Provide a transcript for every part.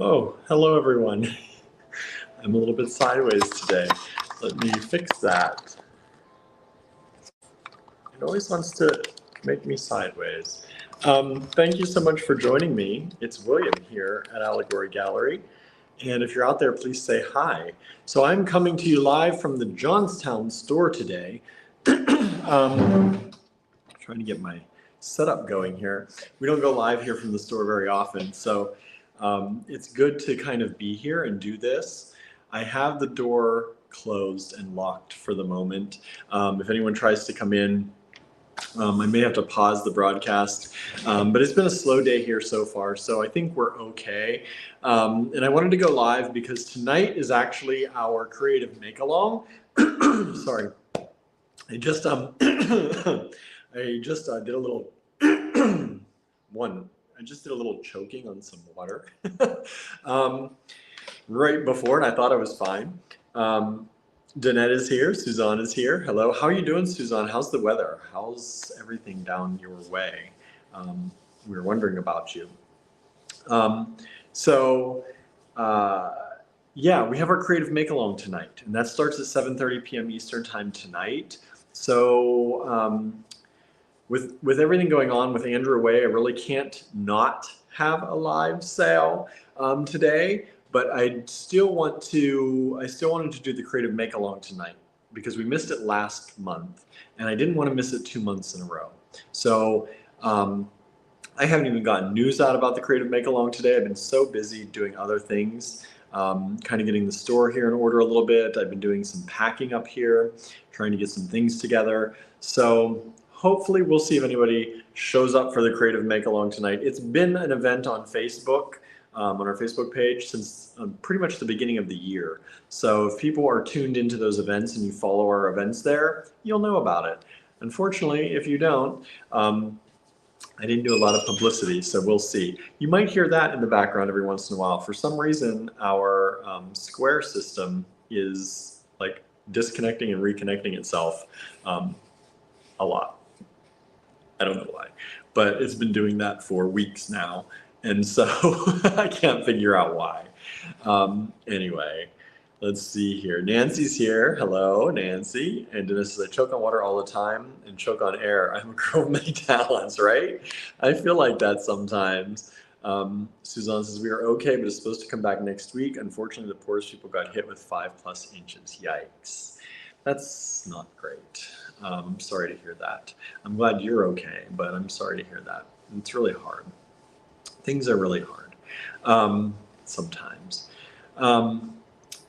Oh, hello everyone. I'm a little bit sideways today. Let me fix that. It always wants to make me sideways. Thank you so much for joining me. It's William here at Allegory Gallery. And if you're out there, please say hi. So I'm coming to you live from the Johnstown store today. Trying to get my setup going here. We don't go live here from the store very often, so it's good to kind of be here and do this. I have the door closed and locked for the moment. If anyone tries to come in, I may have to pause the broadcast, but it's been a slow day here so far, so I think we're okay. And I wanted to go live because tonight is actually our creative make-along. Sorry. I just did a little I just did a little choking on some water right before, and I thought I was fine. Danette is here. Suzanne is here. Hello. How are you doing, Suzanne? How's the weather? How's everything down your way? We were wondering about you. Yeah, we have our creative make-along tonight, and that starts at 7:30 p.m. Eastern time tonight. So with everything going on with Andrew away, I really can't not have a live sale today. But I still wanted to do the creative make-along tonight because we missed it last month, and I didn't want to miss it 2 months in a row. So I haven't even gotten news out about the creative make-along today. I've been so busy doing other things. Kind of getting the store here in order a little bit. I've been doing some packing up here, trying to get some things together. So hopefully we'll see if anybody shows up for the creative make-along tonight. It's been an event on Facebook, on our Facebook page since pretty much the beginning of the year. So if people are tuned into those events and you follow our events there, you'll know about it. Unfortunately, if you don't, I didn't do a lot of publicity, so we'll see. You might hear that in the background every once in a while. For some reason, our Square system is like disconnecting and reconnecting itself a lot. I don't know why, but it's been doing that for weeks now. And so I can't figure out why. Anyway, let's see here. Nancy's here. Hello, Nancy. And Dennis says, I choke on water all the time and choke on air. I'm a girl of many talents, right? I feel like that sometimes. Suzanne says, we are okay, but it's supposed to come back next week. Unfortunately, the poorest people got hit with 5+ inches. Yikes. That's not great. I'm sorry to hear that. I'm glad you're okay, but I'm sorry to hear that. It's really hard. Things are really hard sometimes.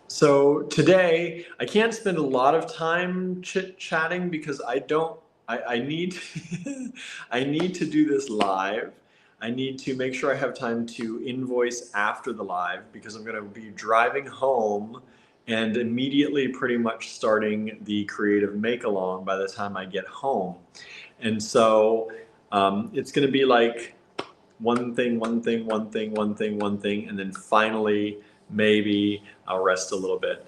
So today, I can't spend a lot of time chit-chatting because I need I need to do this live. I need to make sure I have time to invoice after the live because I'm going to be driving home and immediately pretty much starting the creative make-along by the time I get home. And so it's going to be like one thing, and then finally, maybe I'll rest a little bit.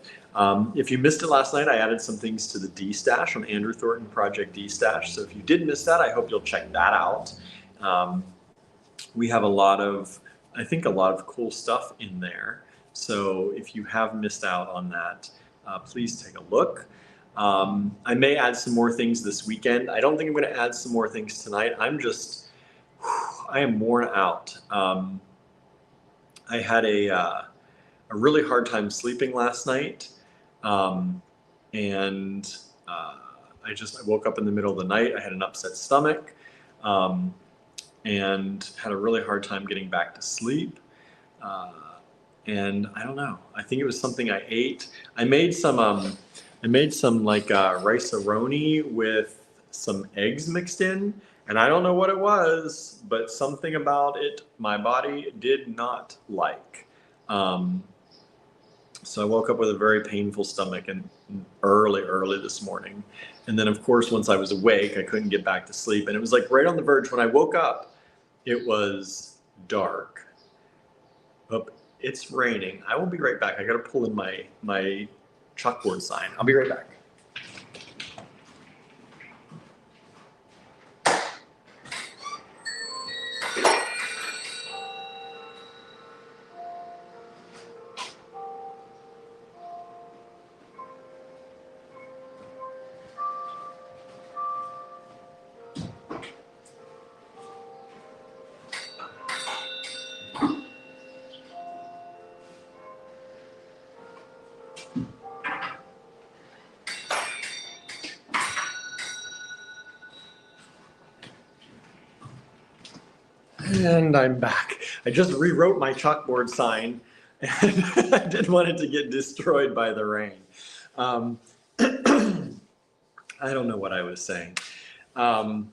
If you missed it last night, I added some things to the D-Stash on Andrew Thornton Project D-Stash. So if you did miss that, I hope you'll check that out. We have I think a lot of cool stuff in there. So if you have missed out on that, please take a look. I may add some more things this weekend. I don't think I'm going to add some more things tonight. I am worn out. I had a really hard time sleeping last night, and I woke up in the middle of the night. I had an upset stomach, and had a really hard time getting back to sleep. And I don't know. I think it was something I ate. I made some like rice-a-roni with some eggs mixed in. And I don't know what it was, but something about it my body did not like. So I woke up with a very painful stomach and early this morning. And then of course, once I was awake, I couldn't get back to sleep. And it was like right on the verge. When I woke up, it was dark. Oh, it's raining. I will be right back. I got to pull in my chalkboard sign. I'll be right back. And I'm back. I just rewrote my chalkboard sign and I didn't want it to get destroyed by the rain. I don't know what I was saying. I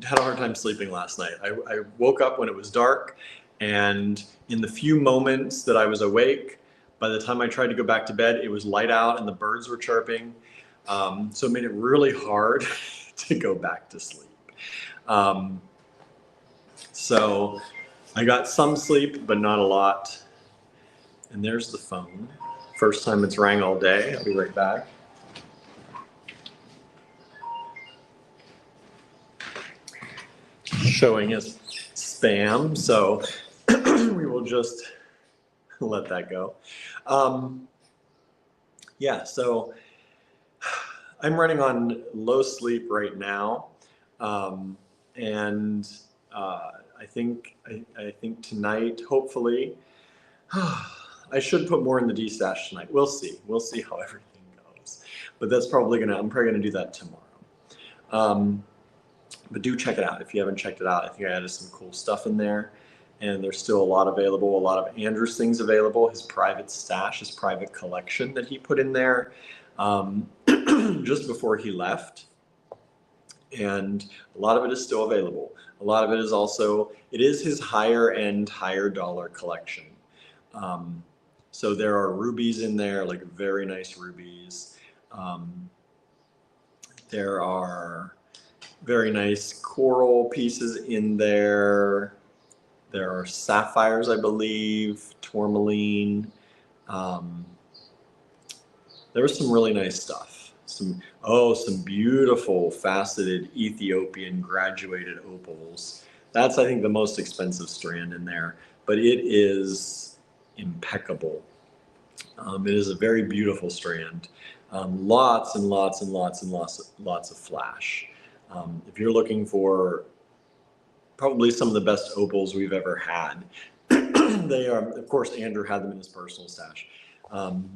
had a hard time sleeping last night. I woke up when it was dark, and in the few moments that I was awake, by the time I tried to go back to bed, it was light out and the birds were chirping. So it made it really hard to go back to sleep. So I got some sleep, but not a lot. And there's the phone. First time it's rang all day. I'll be right back. Showing as spam, so we will just let that go. Yeah, so I'm running on low sleep right now, and I think tonight, hopefully, I should put more in the D-stash tonight. We'll see. We'll see how everything goes. But that's probably I'm probably gonna do that tomorrow. But do check it out if you haven't checked it out. I think I added some cool stuff in there, and there's still a lot available. A lot of Andrew's things available. His private stash, his private collection that he put in there just before he left. And a lot of it is still available. A lot of it is also, it is his higher end, higher dollar collection. So there are rubies in there, like very nice rubies. There are very nice coral pieces in there. There are sapphires, I believe, tourmaline. There was some really nice stuff. Some beautiful faceted Ethiopian graduated opals. That's, I think, the most expensive strand in there, but it is impeccable. It is a very beautiful strand. Lots and lots and lots and lots of flash. If you're looking for probably some of the best opals we've ever had, they are, of course, Andrew had them in his personal stash.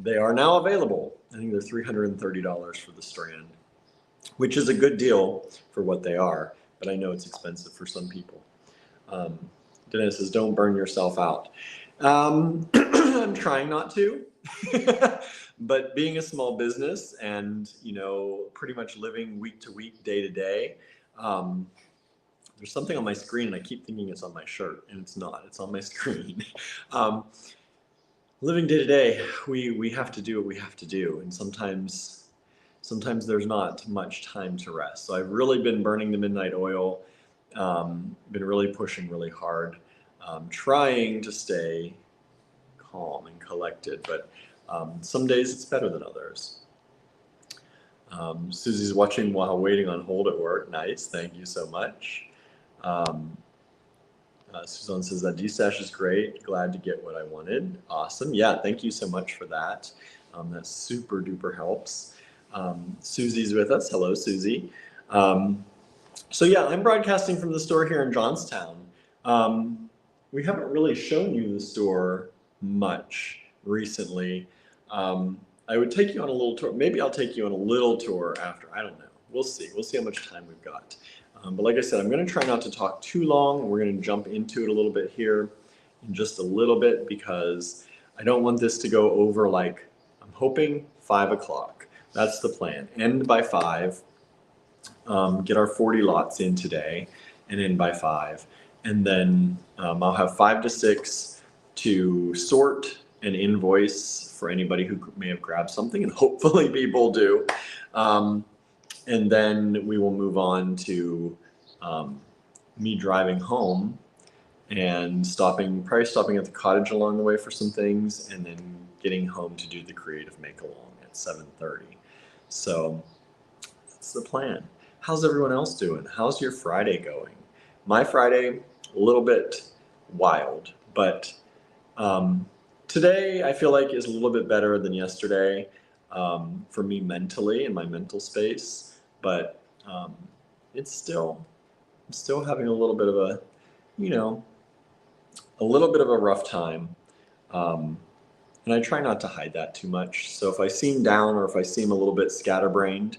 They are now available. I think they're $330 for the strand, which is a good deal for what they are, but I know it's expensive for some people. Dennis says, don't burn yourself out. I'm trying not to, but being a small business and, pretty much living week to week, day to day, there's something on my screen and I keep thinking it's on my shirt, and it's not, it's on my screen. Living day to day, we have to do what we have to do. And sometimes there's not much time to rest. So I've really been burning the midnight oil, been really pushing really hard, trying to stay calm and collected, but some days it's better than others. Susie's watching while waiting on hold at work. Nice, thank you so much. Suzanne says that D-stash is great. Glad to get what I wanted. Awesome. Yeah, thank you so much for that. That super duper helps. Susie's with us. Hello, Susie. So yeah, I'm broadcasting from the store here in Johnstown. We haven't really shown you the store much recently. I would take you on a little tour. Maybe I'll take you on a little tour after. I don't know. We'll see. We'll see how much time we've got. But like I said, I'm going to try not to talk too long. We're going to jump into it a little bit here in just a little bit, because I don't want this to go over, like, I'm hoping 5 o'clock. That's the plan. End by 5. Get our 40 lots in today and end by 5. And then I'll have 5 to 6 to sort and invoice for anybody who may have grabbed something, and hopefully people do. And then we will move on to me driving home and probably stopping at the cottage along the way for some things, and then getting home to do the creative make-along at 7:30. So that's the plan. How's everyone else doing? How's your Friday going? My Friday, a little bit wild, but today I feel like is a little bit better than yesterday for me mentally, in my mental space. But I'm still having a little bit of a little bit of a rough time. And I try not to hide that too much. So if I seem down or if I seem a little bit scatterbrained,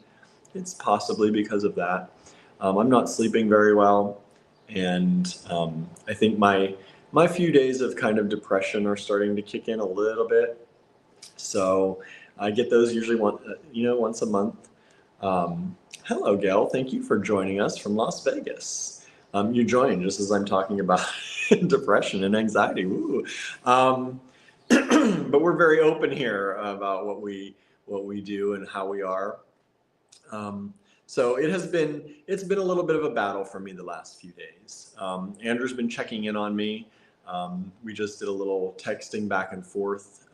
it's possibly because of that. I'm not sleeping very well, and I think my few days of kind of depression are starting to kick in a little bit. So I get those usually once a month. Hello, Gail. Thank you for joining us from Las Vegas. You joined just as I'm talking about depression and anxiety. Woo. But we're very open here about what we do and how we are. So it's been a little bit of a battle for me the last few days. Andrew's been checking in on me. We just did a little texting back and forth.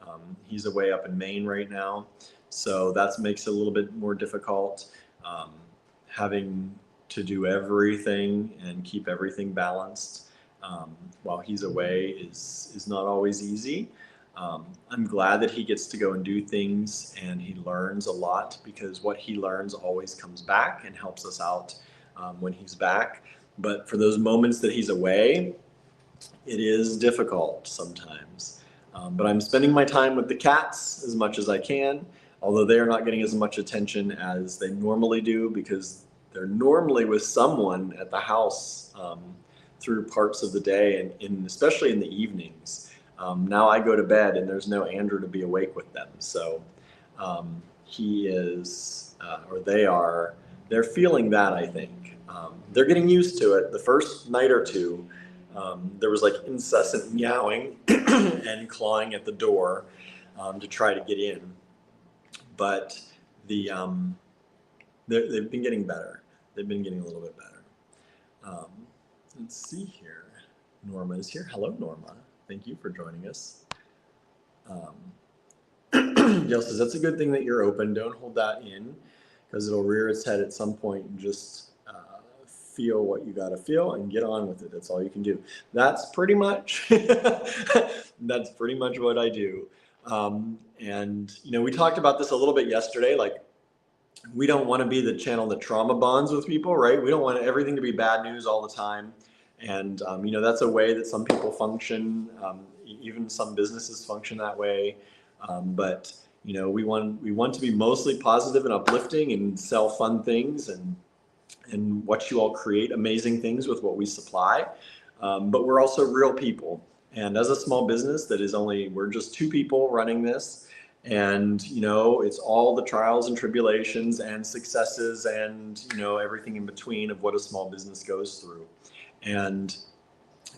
He's away up in Maine right now, so that makes it a little bit more difficult. Having to do everything and keep everything balanced while he's away is not always easy. I'm glad that he gets to go and do things and he learns a lot, because what he learns always comes back and helps us out when he's back. But for those moments that he's away, it is difficult sometimes. But I'm spending my time with the cats as much as I can, although they are not getting as much attention as they normally do, because they're normally with someone at the house through parts of the day, and especially in the evenings. Now I go to bed and there's no Andrew to be awake with them. So he is, or they're feeling that, I think. They're getting used to it. The first night or two, there was like incessant meowing and clawing at the door to try to get in. But they've been getting better. They've been getting a little bit better. Let's see here. Norma is here. Hello, Norma. Thank you for joining us. Gail says, that's a good thing that you're open. Don't hold that in, because it'll rear its head at some point, and just feel what you got to feel and get on with it. That's all you can do. That's pretty much what I do. And we talked about this a little bit yesterday. Like, we don't want to be the channel that trauma bonds with people, right? We don't want everything to be bad news all the time. And that's a way that some people function. Even some businesses function that way. But we want to be mostly positive and uplifting and sell fun things and watch you all create amazing things with what we supply. But we're also real people. And as a small business that is we're just two people running this. And, it's all the trials and tribulations and successes and, everything in between of what a small business goes through. And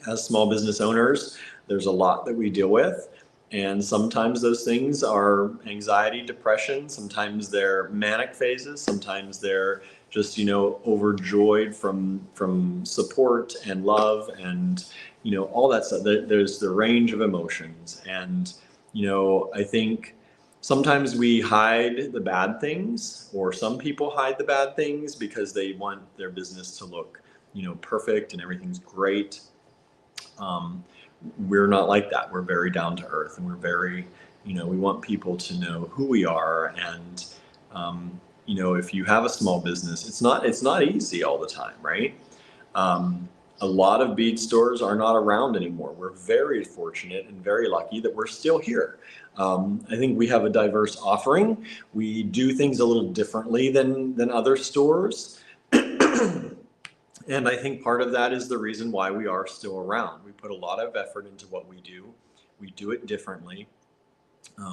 as small business owners, there's a lot that we deal with. And sometimes those things are anxiety, depression. Sometimes they're manic phases. Sometimes they're just, overjoyed from support and love and, all that stuff. There's the range of emotions. And, I think sometimes we hide the bad things, or some people hide the bad things because they want their business to look perfect and everything's great. We're not like that. We're very down to earth, and we're very, we want people to know who we are. And, if you have a small business, it's not easy all the time, right? A lot of bead stores are not around anymore. We're very fortunate and very lucky that we're still here. I think we have a diverse offering. We do things a little differently than other stores. And I think part of that is the reason why we are still around. We put a lot of effort into what we do. We do it differently.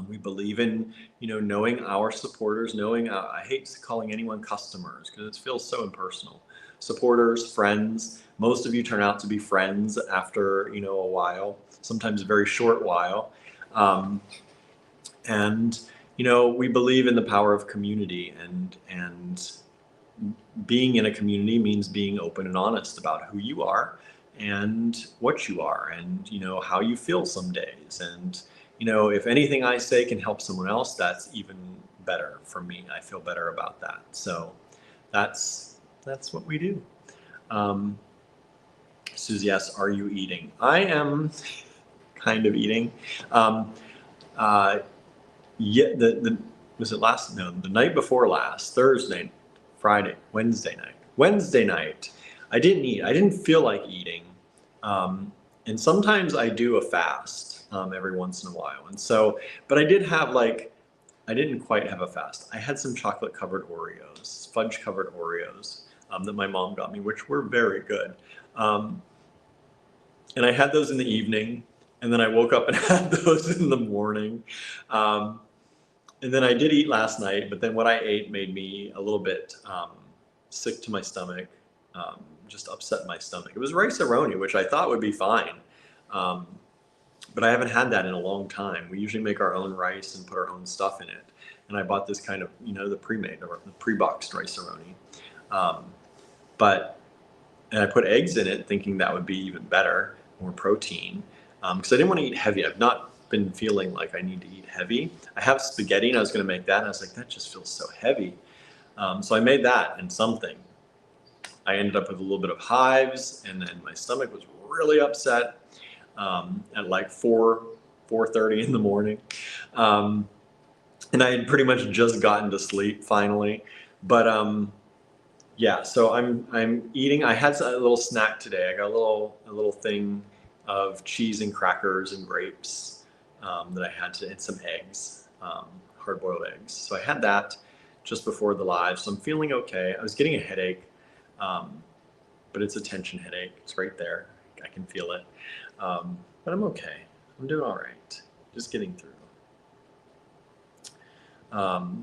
We believe in, knowing our supporters, I hate calling anyone customers because it feels so impersonal. Supporters, friends, most of you turn out to be friends after, a while, sometimes a very short while. And, we believe in the power of community, and being in a community means being open and honest about who you are and what you are and, how you feel some days. And, if anything I say can help someone else, that's even better for me. I feel better about that. So that's what we do. Susie asks, are you eating? I am kind of eating. Was it the night before last, Thursday, Friday, Wednesday night, I didn't eat. I didn't feel like eating. And sometimes I do a fast. every once in a while. And so, but I did have like, I didn't quite have a fast. I had some chocolate covered Oreos, fudge covered Oreos that my mom got me, which were very good. Um, and I had those in the evening, and then I woke up and had those in the morning. Um, and then I did eat last night, but then what I ate made me a little bit sick to my stomach, just upset my stomach. It was rice-a-roni, which I thought would be fine. Um, but I haven't had that in a long time. We usually make our own rice and put our own stuff in it. And I bought this kind of, you know, the pre-made or the pre-boxed rice-a-roni. And I put eggs in it thinking that would be even better, more protein. Because I didn't want to eat heavy. I've not been feeling like I need to eat heavy. I have spaghetti and I was going to make that. And I was like, that just feels so heavy. So I made that and something. I ended up with a little bit of hives, and then my stomach was really upset at like 4:30 in the morning. And I had pretty much just gotten to sleep finally. But yeah, so I'm eating. I had a little snack today. I got a little thing of cheese and crackers and grapes that I had today, and some eggs, hard-boiled eggs. So I had that just before the live. So I'm feeling okay. I was getting a headache, but it's a tension headache. It's right there. I can feel it. But I'm okay. I'm doing all right. Just getting through.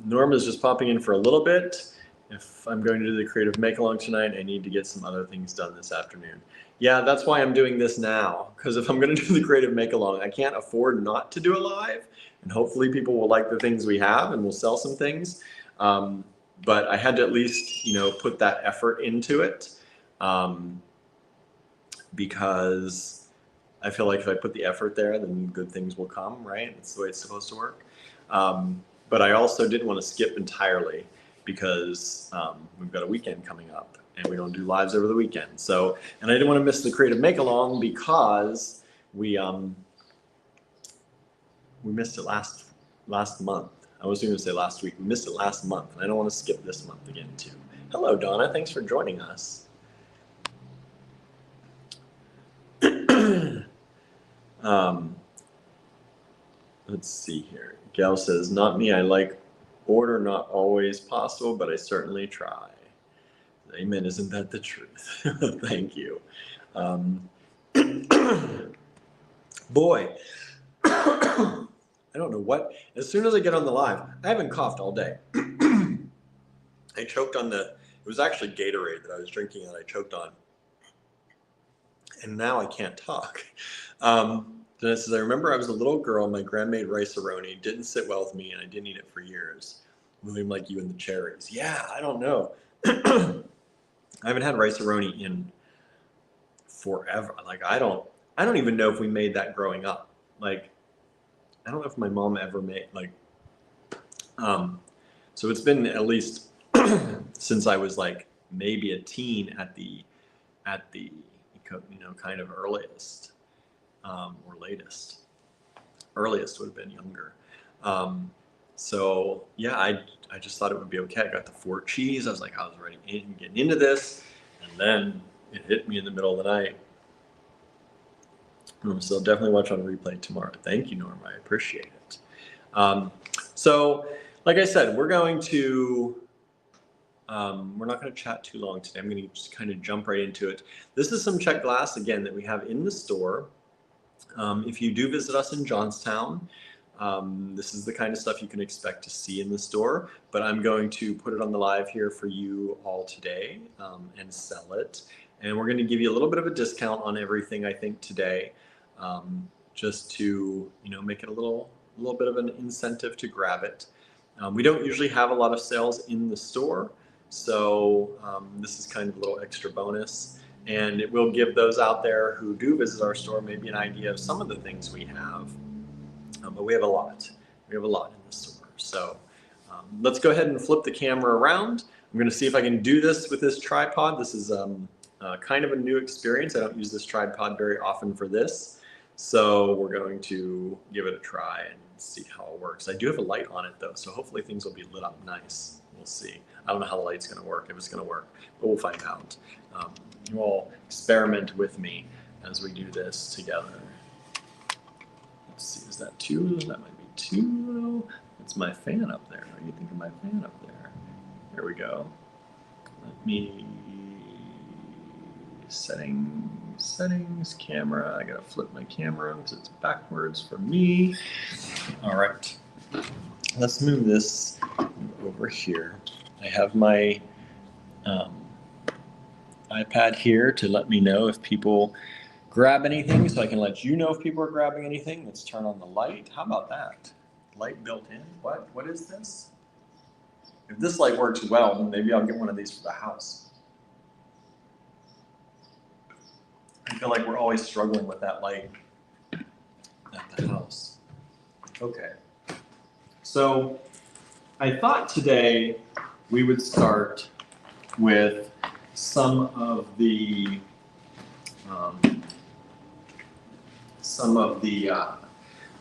Norma's just popping in for a little bit. If I'm going to do the creative make-along tonight, I need to get some other things done this afternoon. Yeah, that's why I'm doing this now. Because if I'm going to do the creative make-along, I can't afford not to do it live. And hopefully people will like the things we have and we'll sell some things. But I had to at least, you know, put that effort into it. Because I feel like if I put the effort there, then good things will come, right? That's the way it's supposed to work. But I also didn't want to skip entirely because we've got a weekend coming up and we don't do lives over the weekend. So, and I didn't want to miss the creative make-along because we missed it last month. I was going to say last week. We missed it last month, and I don't want to skip this month again too. Hello, Donna. Thanks for joining us. Let's see here. Gail says, not me. I like order, not always possible, but I certainly try. Amen. Isn't that the truth? Thank you. Boy, I don't know what, as soon as I get on the live, I haven't coughed all day. I choked on it was actually Gatorade that I was drinking that I choked on. And now I can't talk. Then it says, I remember I was a little girl, my grand made rice-a-roni, didn't sit well with me, and I didn't eat it for years. William, like you and the cherries. Yeah, I don't know. I haven't had rice-a-roni in forever. Like, I don't even know if we made that growing up. Like, I don't know if my mom ever made, like, so it's been at least since I was like maybe a teen at the you know, kind of earliest or latest. Earliest would have been younger. So yeah, I just thought it would be okay. I got the 4 cheese. I was like, I was ready getting into this, and then it hit me in the middle of the night. So definitely watch on replay tomorrow. Thank you, Norma. I appreciate it. So like I said, we're going to we're not going to chat too long today. I'm going to just kind of jump right into it. This is some Czech glass, again, that we have in the store. If you do visit us in Johnstown, this is the kind of stuff you can expect to see in the store, but I'm going to put it on the live here for you all today and sell it. And we're going to give you a little bit of a discount on everything, I think, today, just to, you know, make it a little bit of an incentive to grab it. We don't usually have a lot of sales in the store, so this is kind of a little extra bonus, and it will give those out there who do visit our store maybe an idea of some of the things we have, but we have a lot. We have a lot in the store. So let's go ahead and flip the camera around. I'm going to see if I can do this with this tripod. This is kind of a new experience. I don't use this tripod very often for this, so we're going to give it a try and see how it works. I do have a light on it though, so hopefully things will be lit up nice. We'll see. I don't know how the light's going to work, if it's going to work, but we'll find out. You all experiment with me as we do this together. Let's Let's see, is that too low? That might be too low. That's my fan up there. What do you think of my fan up there? There we go. Let me, settings, camera. I gotta flip my camera because it's backwards for me. All right, let's move this over here. I have my iPad here to let me know if people grab anything, so I can let you know if people are grabbing anything. Let's turn on the light. How about that? Light built in. What is this? If this light works well, then maybe I'll get one of these for the house. I feel like we're always struggling with that light at the house. Okay. So I thought today we would start with some of the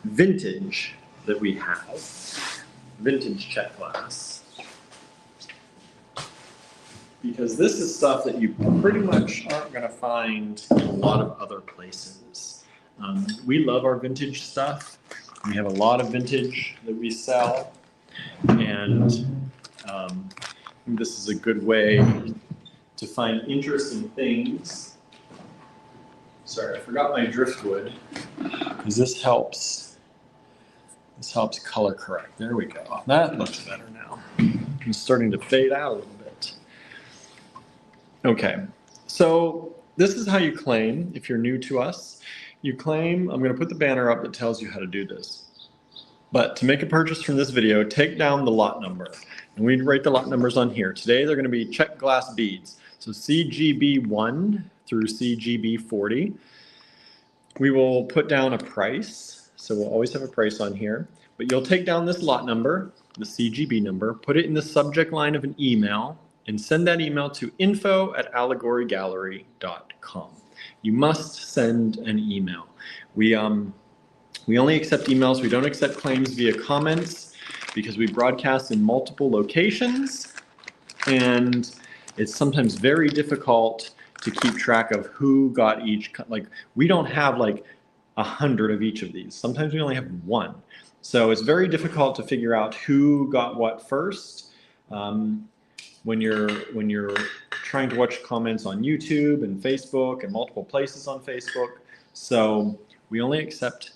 vintage that we have, vintage Czech glass, because this is stuff that you pretty much aren't going to find in a lot of other places. We love our vintage stuff. We have a lot of vintage that we sell, and this is a good way to find interesting things. Sorry, I forgot my driftwood, because this helps color correct. There we go. That looks better now. It's starting to fade out a little bit. Okay, so this is how you claim if you're new to us. You claim, I'm going to put the banner up that tells you how to do this. But to make a purchase from this video, take down the lot number. And we write the lot numbers on here. Today they're going to be Czech glass beads. So CGB1 through CGB40. We will put down a price. So we'll always have a price on here. But you'll take down this lot number, the CGB number, put it in the subject line of an email, and send that email to info@allegorygallery.com. You must send an email. We only accept emails. We don't accept claims via comments because we broadcast in multiple locations, and it's sometimes very difficult to keep track of who got each. Like, we don't have like 100 of each of these. Sometimes we only have one. So it's very difficult to figure out who got what first. When you're trying to watch comments on YouTube and Facebook and multiple places on Facebook. So we only accept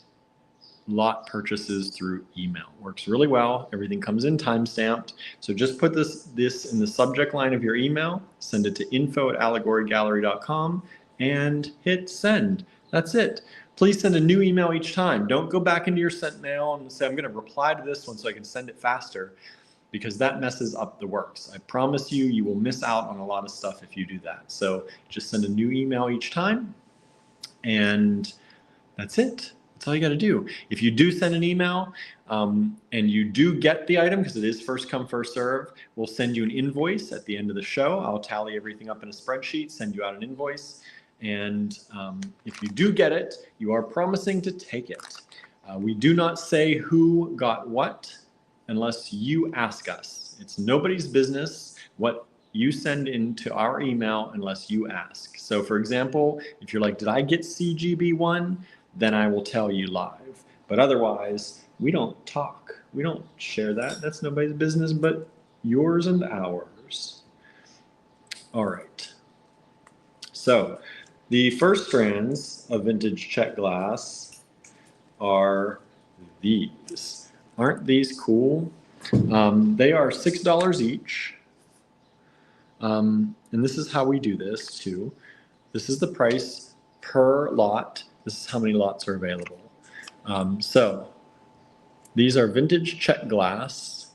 lot purchases through email. Works really well. Everything comes in time-stamped. So just put this in the subject line of your email, send it to info@allegorygallery.com, and hit send. That's it. Please send a new email each time. Don't go back into your sent mail and say, I'm going to reply to this one so I can send it faster, because that messes up the works. I promise you, you will miss out on a lot of stuff if you do that. So just send a new email each time, and that's it. That's all you got to do. If you do send an email and you do get the item, because it is first come, first serve, we'll send you an invoice at the end of the show. I'll tally everything up in a spreadsheet, send you out an invoice. And if you do get it, you are promising to take it. We do not say who got what unless you ask us. It's nobody's business what you send into our email unless you ask. So for example, if you're like, did I get CGB1? Then I will tell you live. But otherwise, we don't talk. We don't share that. That's nobody's business but yours and ours. All right. So the first strands of vintage Czech glass are these. Aren't these cool? They are $6 each. And this is how we do this too. This is the price per lot. This is how many lots are available. So these are vintage Czech glass.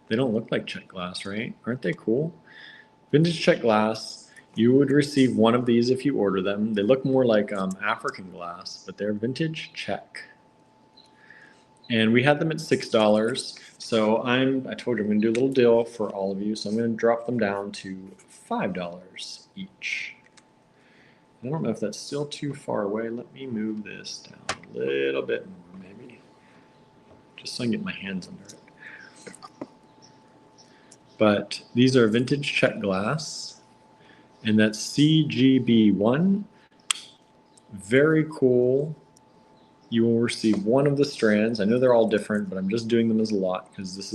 They don't look like Czech glass, right? Aren't they cool? Vintage Czech glass. You would receive one of these if you order them. They look more like African glass, but they're vintage Czech. And we had them at $6. So I told you I'm going to do a little deal for all of you. So I'm going to drop them down to $5 each. I don't know if that's still too far away. Let me move this down a little bit more, maybe. Just so I can get my hands under it. But these are vintage Czech glass. And that's CGB1. Very cool. you will receive one of the strands. I know they're all different, but I'm just doing them as a lot because this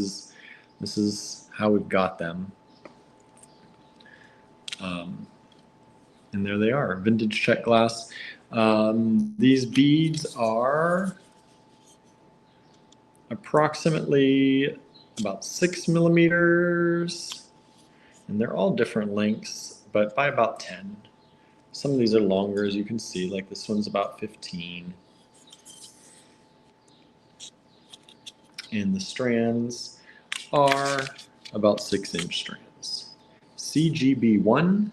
is how we've got them. And there they are, vintage Czech glass. These beads are approximately about 6 millimeters, and they're all different lengths, but by about 10. Some of these are longer, as you can see, like this one's about 15. And the strands are about 6-inch strands. CGB1,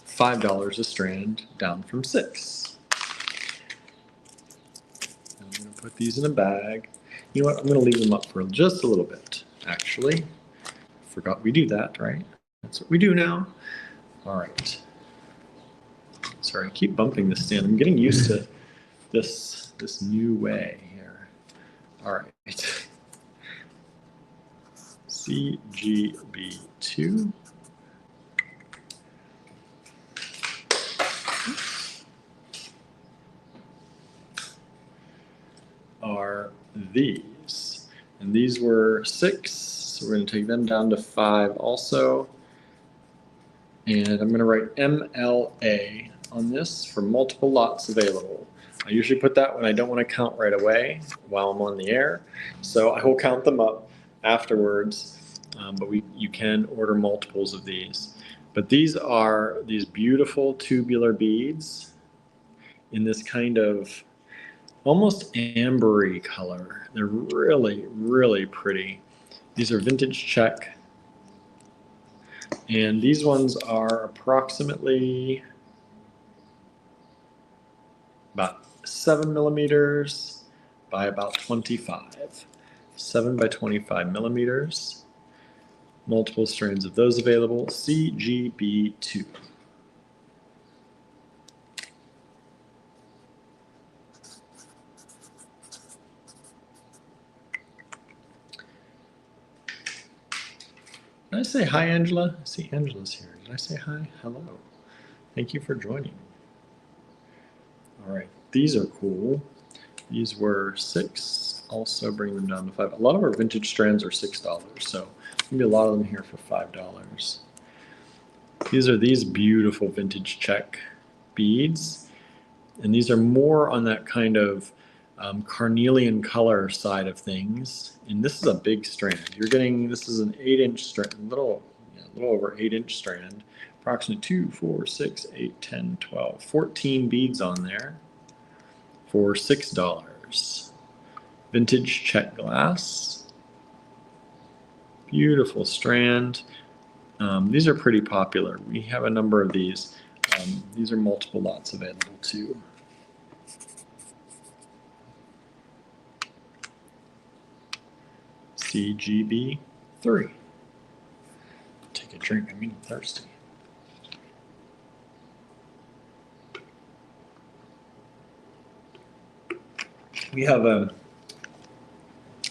$5 a strand, down from $6. I'm going to put these in a bag. You know what? I'm going to leave them up for just a little bit, actually. Forgot we do that, right? That's what we do now. All right. Sorry, I keep bumping this stand. I'm getting used to this new way here. All right. CGB2. Are these. And these were 6, so we're going to take them down to 5 also. And I'm going to write MLA on this for multiple lots available. I usually put that when I don't want to count right away while I'm on the air. So I will count them up afterwards, but you can order multiples of these. But these are these beautiful tubular beads in this kind of almost ambery color. They're really, really pretty. These are vintage Czech. And these ones are approximately about 7 millimeters by about 25. 7 by 25 millimeters. Multiple strands of those available. CGB2. Did I say hi, Angela? I see Angela's here. Did I say hi? Hello. Thank you for joining. All right, these are cool. These were 6. Also bring them down to 5. A lot of our vintage strands are $6, so maybe a lot of them here for $5. These are these beautiful vintage Czech beads, and these are more on that kind of carnelian color side of things. And this is a big strand. You're getting, this is an 8-inch strand, a little over 8-inch strand, approximately 2, 4, 6, 8, 10, 12, 14 beads on there for $6. Vintage Czech glass, beautiful strand. These are pretty popular. We have a number of these. These are multiple lots available too. CGB3. Take a drink, I'm getting thirsty. We have a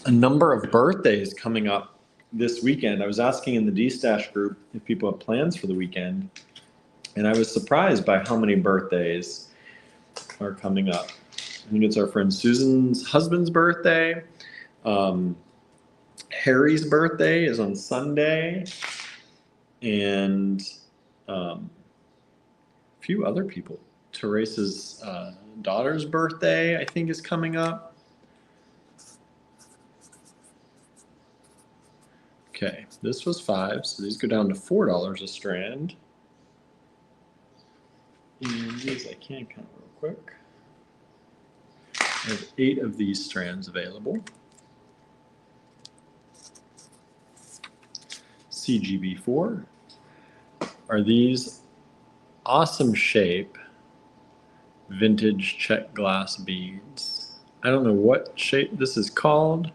number of birthdays coming up this weekend. I was asking in the D-Stash group if people have plans for the weekend, and I was surprised by how many birthdays are coming up. I think it's our friend Susan's husband's birthday. Harry's birthday is on Sunday, and a few other people. Teresa's daughter's birthday, I think, is coming up. Okay, this was 5, so these go down to $4 a strand. And these I can count real quick. I have 8 of these strands available. CGB4 are these awesome shape vintage Czech glass beads. I don't know what shape this is called,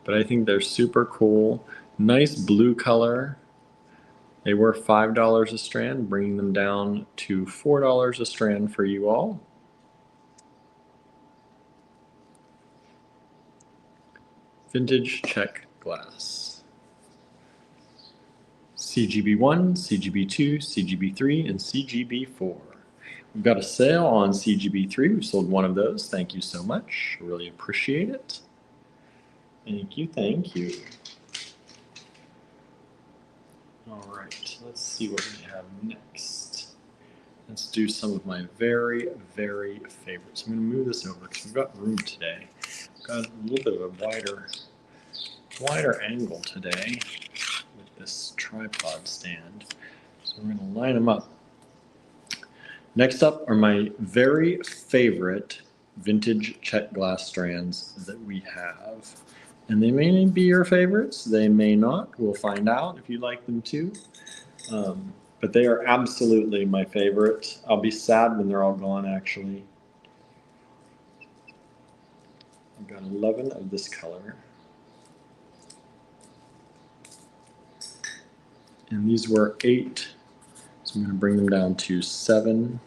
but I think they're super cool. Nice blue color. They were $5 a strand, bringing them down to $4 a strand for you all. Vintage Czech glass. CGB1, CGB2, CGB3, and CGB4. We've got a sale on CGB3. We've sold one of those. Thank you so much. Really appreciate it. Thank you, thank you. All right, let's see what we have next. Let's do some of my very, very favorites. I'm going to move this over because we've got room today. We've got a little bit of a wider angle today with this tripod stand. So we're going to line them up. Next up are my very favorite vintage Czech glass strands that we have. And they may be your favorites, they may not. We'll find out if you like them too. But they are absolutely my favorite. I'll be sad when they're all gone, actually. I've got 11 of this color. And these were 8. So I'm going to bring them down to 7.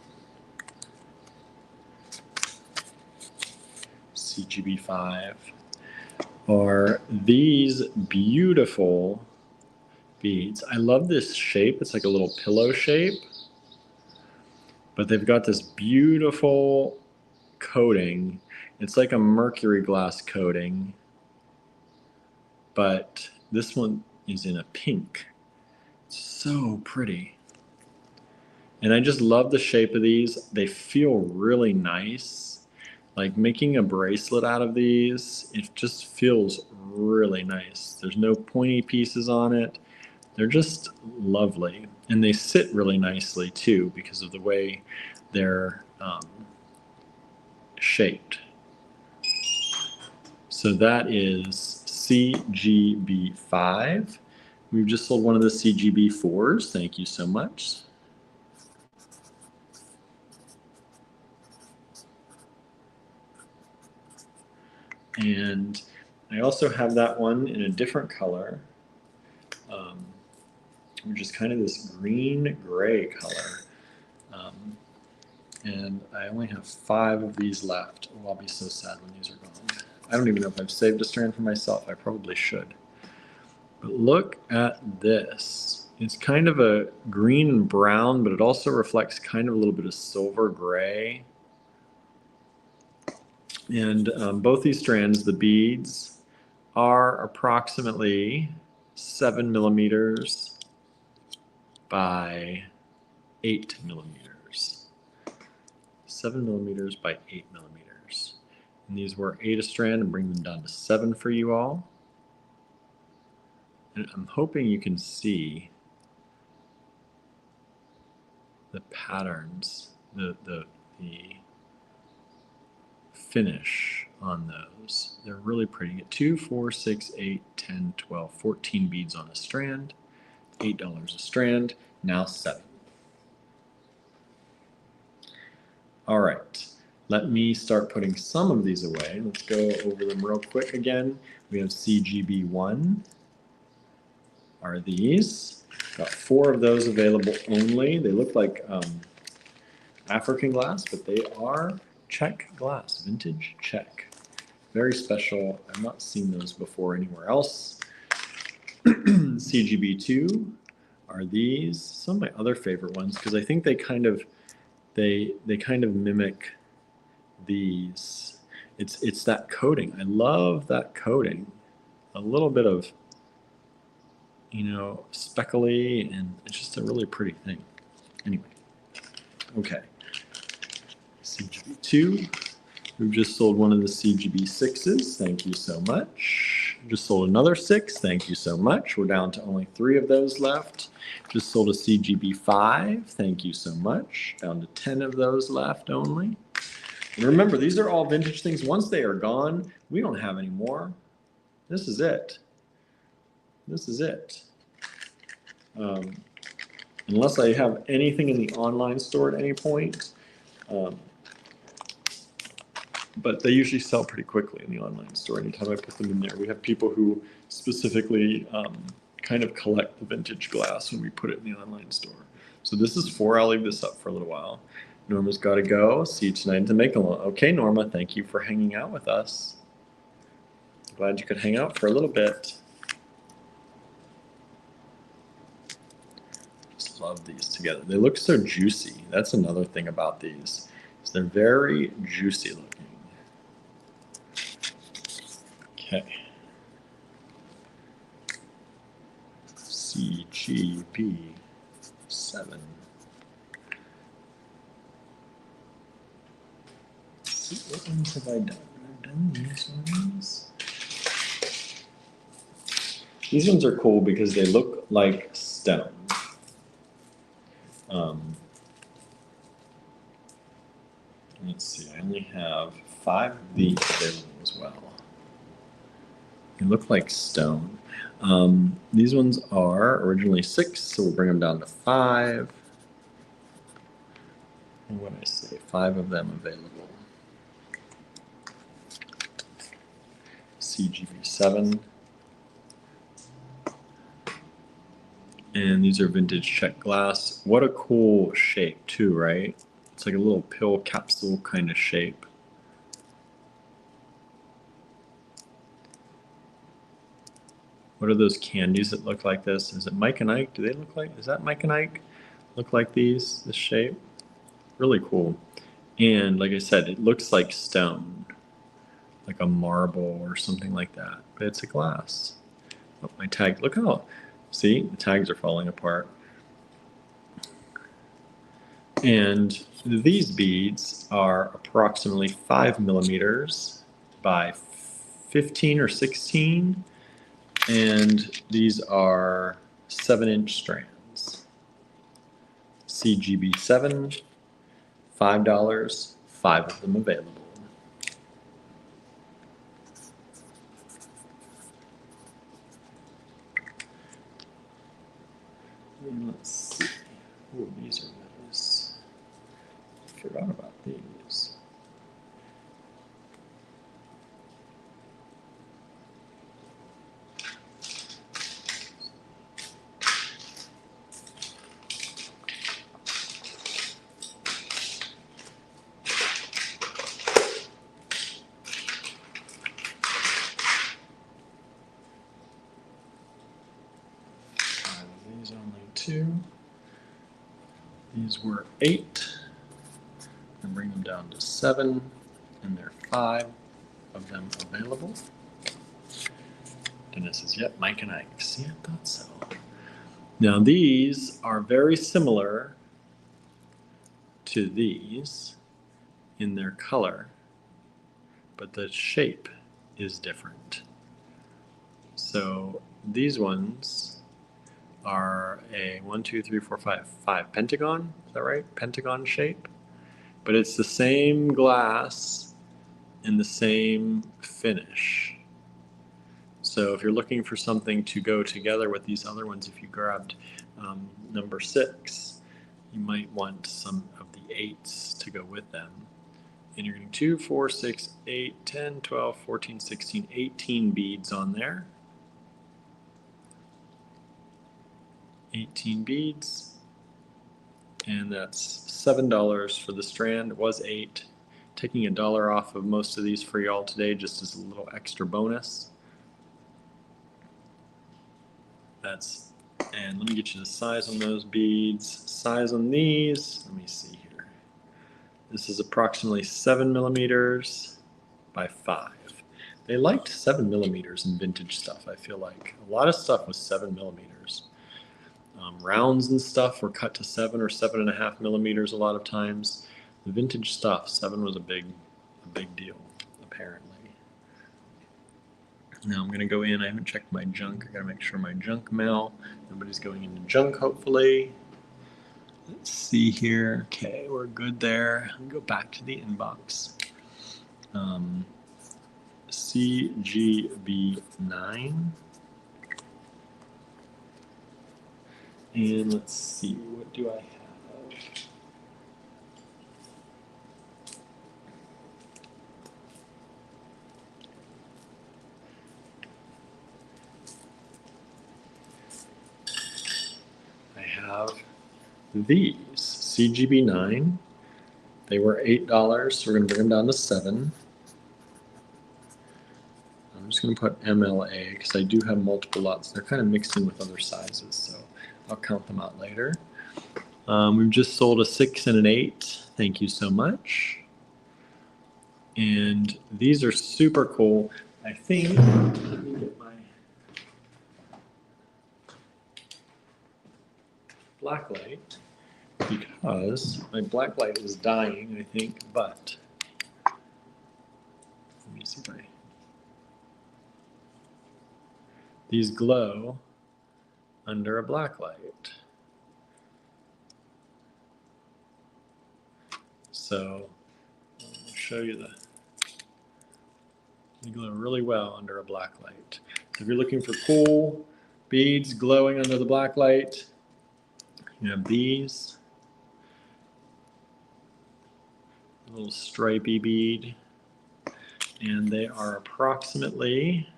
CGB 5 are these beautiful beads. I love this shape. It's like a little pillow shape, but they've got this beautiful coating. It's like a mercury glass coating, but this one is in a pink. It's so pretty. And I just love the shape of these. They feel really nice. Like making a bracelet out of these, it just feels really nice. There's no pointy pieces on it. They're just lovely. And they sit really nicely too because of the way they're shaped. So that is CGB 5. We've just sold one of the CGB 4s. Thank you so much. And I also have that one in a different color, which is kind of this green-gray color. And I only have 5 of these left. Oh, I'll be so sad when these are gone. I don't even know if I've saved a strand for myself. I probably should. But look at this. It's kind of a green and brown, but it also reflects kind of a little bit of silver gray. And both these strands, the beads, are approximately 7 millimeters by 8 millimeters. 7 millimeters by 8 millimeters. And these were 8 a strand, and bring them down to 7 for you all. And I'm hoping you can see the patterns, the finish on those. They're really pretty. Get 2, 4, 6, 8, 10, 12, 14 beads on a strand, $8 a strand, now 7. All right, let me start putting some of these away. Let's go over them real quick again. We have CGB1 are these. Got 4 of those available only. They look like African glass, but they are Czech glass, vintage Czech. Very special. I've not seen those before anywhere else. CGB2 are these. Some of my other favorite ones because I think they kind of mimic these. It's that coating. I love that coating. A little bit of, you know, speckly, and it's just a really pretty thing. Anyway, okay. CGB2. We've just sold one of the CGB6s. Thank you so much. Just sold another 6. Thank you so much. We're down to only 3 of those left. Just sold a CGB5. Thank you so much. Down to 10 of those left only. And remember, these are all vintage things. Once they are gone, we don't have any more. This is it. This is it. Unless I have anything in the online store at any point. But they usually sell pretty quickly in the online store anytime I put them in there. We have people who specifically kind of collect the vintage glass when we put it in the online store. So this is 4. I'll leave this up for a little while. Norma's got to go. See you tonight to make along. Okay, Norma, thank you for hanging out with us. Glad you could hang out for a little bit. Just love these together. They look so juicy. That's another thing about these. Is they're very juicy looking. Okay. CGB7. What ones have I done? I've done these ones. These ones are cool because they look like stone. Let's see, I only have 5 of these available as well. They look like stone. These ones are originally 6, so we'll bring them down to 5. And what did I say? 5 of them available. CGB7. And these are vintage Czech glass. What a cool shape too, right? It's like a little pill capsule kind of shape. What are those candies that look like this? Is it Mike and Ike? Do they look like, is that Mike and Ike? Look like these, this shape? Really cool. And like I said, it looks like stone, like a marble or something like that, but it's a glass. Oh, my tag, look how, see, the tags are falling apart. And these beads are approximately 5 millimeters by 15 or 16. And these are 7-inch strands. CGB7, $5, 5 of them available. And let's see. Oh, these are nice. Forgot about these. These only 2. These were 8. And bring them down to 7, and there are 5 of them available. Dennis says, yep, Mike and Ike. See, I thought so. Now these are very similar to these in their color, but the shape is different. So these ones are a 1, 2, 3, 4, 5 pentagon. Is that right? Pentagon shape. But it's the same glass and the same finish. So if you're looking for something to go together with these other ones, if you grabbed number 6, you might want some of the 8s to go with them. And you're getting 2, 4, 6, 8, 10, 12, 14, 16, 18 beads on there. 18 beads. And that's $7 for the strand. It was $8. Taking $1 off of most of these for y'all today, just as a little extra bonus. And let me get you the size on those beads. Size on these, let me see here. This is approximately 7 millimeters by 5. They liked 7 millimeters in vintage stuff, I feel like. A lot of stuff was 7 millimeters. Rounds and stuff were cut to 7 or 7.5 millimeters a lot of times. The vintage stuff, 7 was a big deal, apparently. Now I'm gonna go in, I haven't checked my junk. I gotta make sure my junk mail, nobody's going into junk hopefully. Let's see here, okay, we're good there. Let me go back to the inbox. CGB9. And let's see, what do I have? I have these, CGB9. They were $8, so we're gonna bring them down to 7. I'm just gonna put MLA, because I do have multiple lots. They're kind of mixed in with other sizes, so I'll count them out later. We've just sold a 6 and an 8. Thank you so much. And these are super cool. I think, let me get my black light because my black light is dying, I think, but let me see if these glow under a black light. So I'll show you they glow really well under a black light. So if you're looking for cool beads glowing under the black light, you have these. Little stripy bead. And they are approximately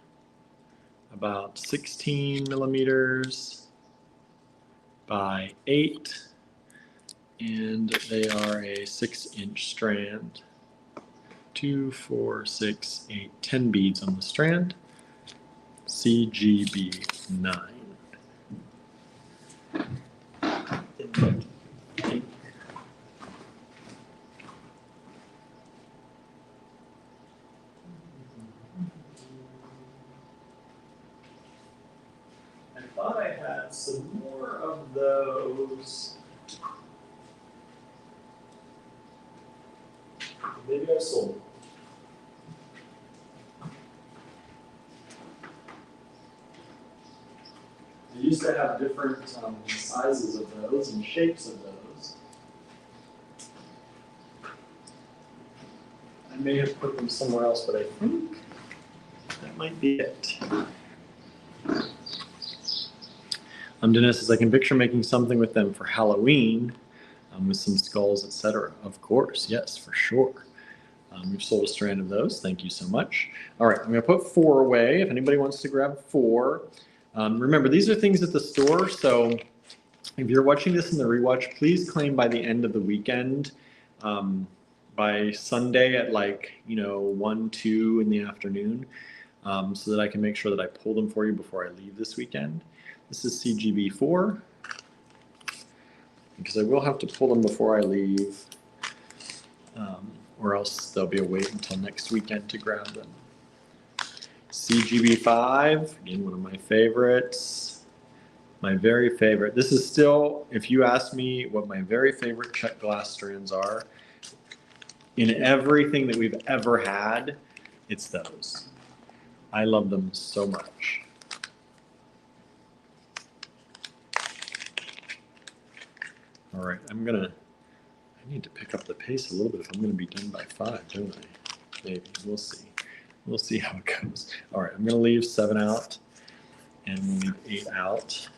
about 16 millimeters by 8. And they are a 6-inch strand. 2, 4, 6, 8, 10 beads on the strand. CGB 9. I thought I had some more of those. Maybe I sold them. I used to have different sizes of those and shapes of those. I may have put them somewhere else, but I think that might be it. Dennis says, I can picture making something with them for Halloween with some skulls, etc. Of course, yes, for sure. We've sold a strand of those. Thank you so much. All right, I'm going to put 4 away if anybody wants to grab 4. Remember, these are things at the store, so if you're watching this in the rewatch, please claim by the end of the weekend, by Sunday at 1, 2 in the afternoon, so that I can make sure that I pull them for you before I leave this weekend. This is CGB 4, because I will have to pull them before I leave, or else there'll be a wait until next weekend to grab them. CGB 5, again, one of my favorites. My very favorite. This is still, if you ask me what my very favorite Czech glass strands are, in everything that we've ever had, it's those. I love them so much. All right, I need to pick up the pace a little bit if I'm gonna be done by 5, don't I? Maybe, we'll see. We'll see how it goes. All right, I'm gonna leave 7 out and leave 8 out.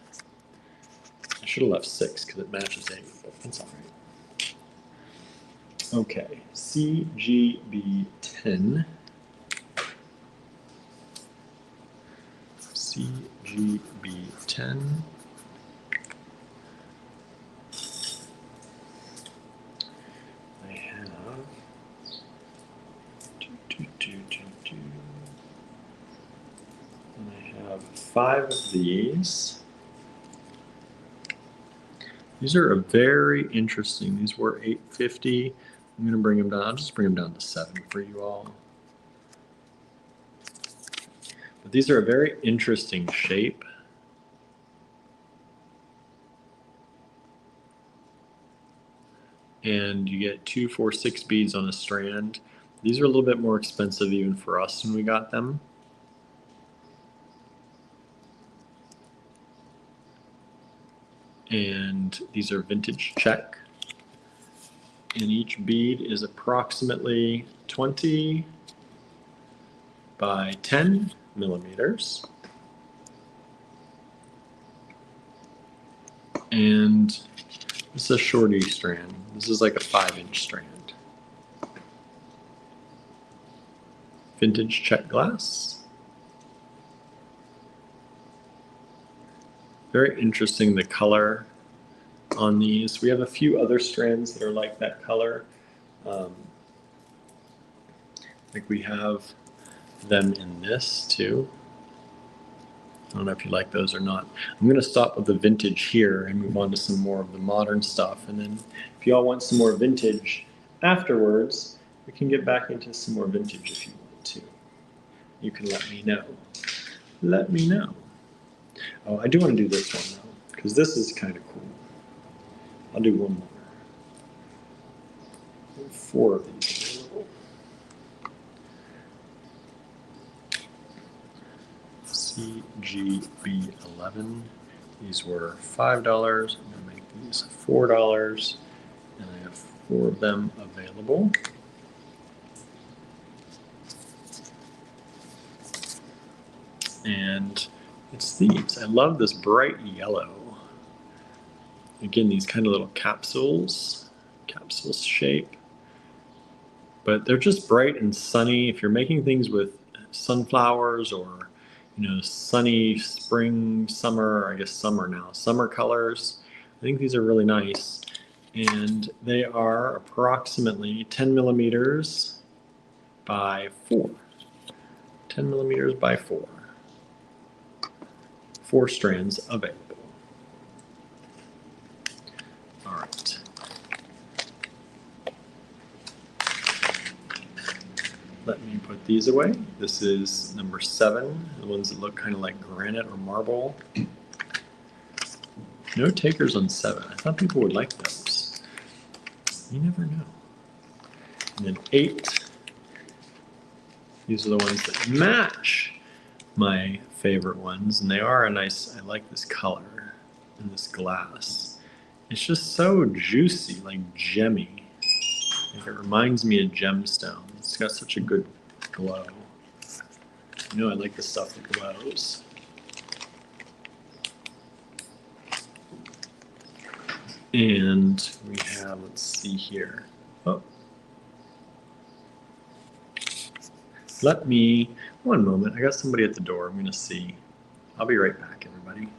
I should have left 6 because it matches 8, but that's all right. Okay, CGB 10. CGB 10. I have and I have 5 of these. These are very interesting. These were $8.50. I'm going to bring them down. I'll just bring them down to 7 for you all. But these are a very interesting shape. And you get 2, 4, 6 beads on a strand. These are a little bit more expensive even for us when we got them. And these are vintage Czech. And each bead is approximately 20 by 10 millimeters. And this is a shorty strand. This is like a 5-inch strand. Vintage Czech glass. Very interesting, the color on these. We have a few other strands that are like that color. Like we have them in this too. I don't know if you like those or not. I'm going to stop with the vintage here and move on to some more of the modern stuff. And then if you all want some more vintage afterwards, we can get back into some more vintage if you want to. You can let me know. Let me know. Oh, I do want to do this one though, because this is kind of cool. I'll do one more. There are 4 of these available. CGB11. These were $5. I'm going to make these $4, and I have 4 of them available. And it's these. I love this bright yellow. Again, these kind of little capsule shape. But they're just bright and sunny. If you're making things with sunflowers or, sunny spring, summer, I guess summer now, summer colors, I think these are really nice. And they are approximately 10 millimeters by 4. 10 millimeters by 4. 4 strands available. All right. Let me put these away. This is number 7, the ones that look kind of like granite or marble. No takers on 7. I thought people would like those. You never know. And then 8. These are the ones that match my favorite ones, and they are a nice, I like this color and this glass. It's just so juicy, like gemmy. Like it reminds me of gemstone. It's got such a good glow. I like the stuff that glows. And we have, let's see here. Oh. Let me, one moment, I got somebody at the door. I'm going to see. I'll be right back, everybody.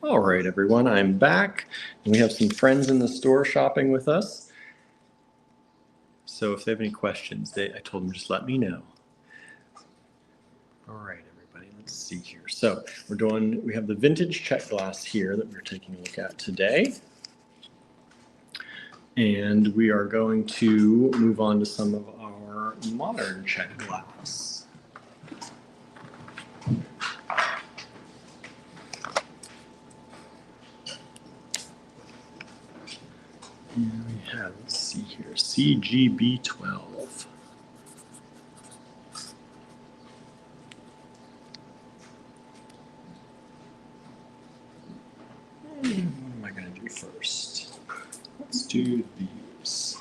All right, everyone, I'm back, and we have some friends in the store shopping with us. So if they have any questions, I told them just let me know. All right, everybody, let's see here. So we have the vintage Czech glass here that we're taking a look at today. And we are going to move on to some of our modern Czech glass. And we have, let's see here, CGB12. What am I going to do first? Let's do these.